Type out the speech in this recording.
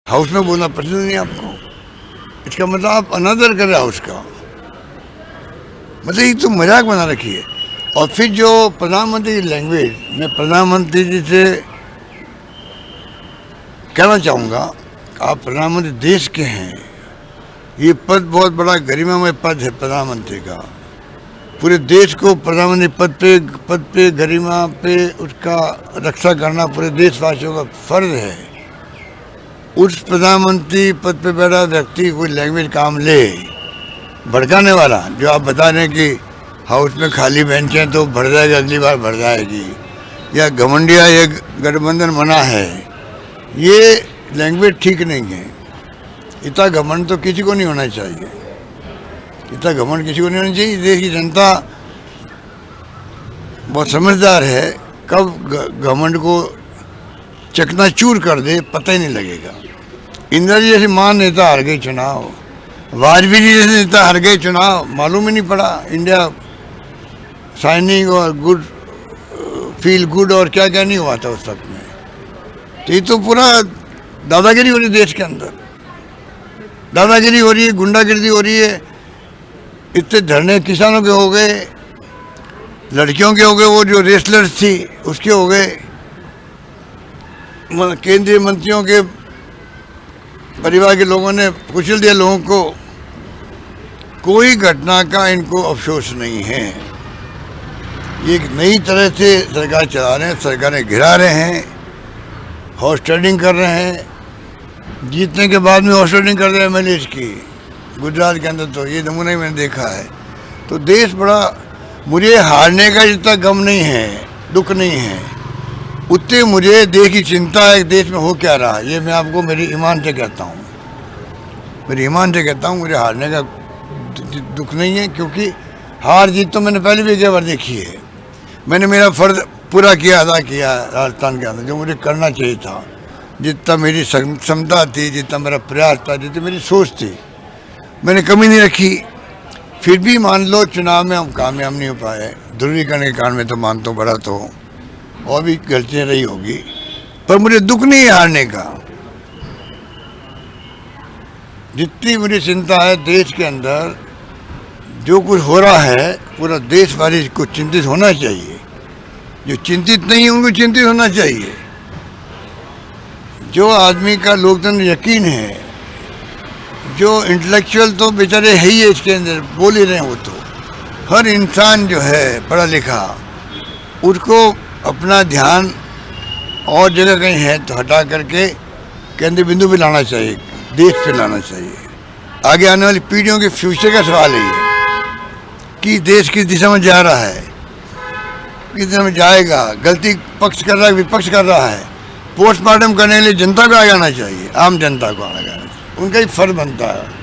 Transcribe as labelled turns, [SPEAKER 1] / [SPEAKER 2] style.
[SPEAKER 1] House में बोलना पसंद नहीं आपको, इसका मतलब आप अनादर कर रहे हाउस का, मतलब ये तो मजाक बना रखी है। और फिर जो प्रधानमंत्री की लैंग्वेज, मैं प्रधानमंत्री जी से कहना चाहूँगा, आप प्रधानमंत्री देश के हैं, ये पद बहुत बड़ा गरिमामय पद है प्रधानमंत्री का। पूरे देश को प्रधानमंत्री पद पे गरिमा पे उसका रक्षा करना पूरे देशवासियों का फर्ज है। उस प्रधानमंत्री पद पे बैठा व्यक्ति कोई लैंग्वेज काम ले, भड़काने वाला, जो आप बता रहे हैं कि हाउस में खाली बेंचें तो भर जाएगी, अगली बार भर जाएगी, या घमंडिया ये गठबंधन मना है, ये लैंग्वेज ठीक नहीं है। इतना घमंड तो किसी को नहीं होना चाहिए, इतना घमंड किसी को नहीं होना चाहिए। देश की जनता बहुत समझदार है, कब घमंड को चकनाचूर कर दे पता ही नहीं लगेगा। इंदिरा जी जैसे महान नेता हार गए चुनाव, वाजपेयी जी जैसे नेता हार गए चुनाव, मालूम ही नहीं पड़ा। इंडिया साइनिंग और गुड फील गुड और क्या क्या नहीं हुआ था उस वक्त में। तो ये तो पूरा दादागिरी हो रही है देश के अंदर, दादागिरी हो रही है, गुंडागिरी हो रही है। इतने धरने किसानों के हो गए, लड़कियों के हो गए, वो जो रेसलर्स थी उसके हो गए, केंद्रीय मंत्रियों के परिवार के लोगों ने कुचल दिया लोगों को। कोई घटना का इनको अफसोस नहीं है। ये एक नई तरह से सरकार चला रहे हैं, सरकारें गिरा रहे हैं, हॉर्स ट्रेडिंग कर रहे हैं, जीतने के बाद में हॉर्स ट्रेडिंग कर रहे हैं एमएलए की। गुजरात के अंदर तो ये नमूना ही मैंने देखा है। तो देश बड़ा, मुझे हारने का जितना गम नहीं है, दुख नहीं है, उतने मुझे देश की चिंता है, देश में हो क्या रहा है। ये मैं आपको मेरी ईमान से कहता हूँ, मेरी ईमान से कहता हूँ, मुझे हारने का दुख नहीं है, क्योंकि हार जीत तो मैंने पहले भी कई बार देखी है। मैंने मेरा फ़र्ज पूरा किया, अदा किया राजस्थान के अंदर, जो मुझे करना चाहिए था, जितना मेरी क्षमता थी, जितना मेरा प्रयास था, जितनी मेरी सोच थी, मैंने कमी नहीं रखी। फिर भी मान लो चुनाव में हम कामयाब नहीं हो पाए, ध्रुवीकरण के कारण में तो मानता हूँ, बड़ा तो और भी गलतियाँ रही होगी, पर मुझे दुख नहीं है हारने का। जितनी मुझे चिंता है देश के अंदर जो कुछ हो रहा है, पूरा देशवासी को चिंतित होना चाहिए। जो चिंतित नहीं है उनको चिंतित होना चाहिए। जो आदमी का लोकतंत्र यकीन है, जो इंटेलेक्चुअल तो बेचारे है ही है इसके अंदर, बोल ही रहे हैं वो तो, हर इंसान जो है पढ़ा लिखा, उसको अपना ध्यान और जगह कहीं है तो हटा करके केंद्र बिंदु पे लाना चाहिए, देश पे लाना चाहिए। आगे आने वाली पीढ़ियों के फ्यूचर का सवाल है ये कि देश किस दिशा में जा रहा है, किस दिशा में जाएगा। गलती पक्ष कर रहा है, विपक्ष कर रहा है। पोस्टमार्टम करने के लिए जनता को आ जाना चाहिए, आम जनता को आना चाहिए, उनका ही फर्ज बनता है।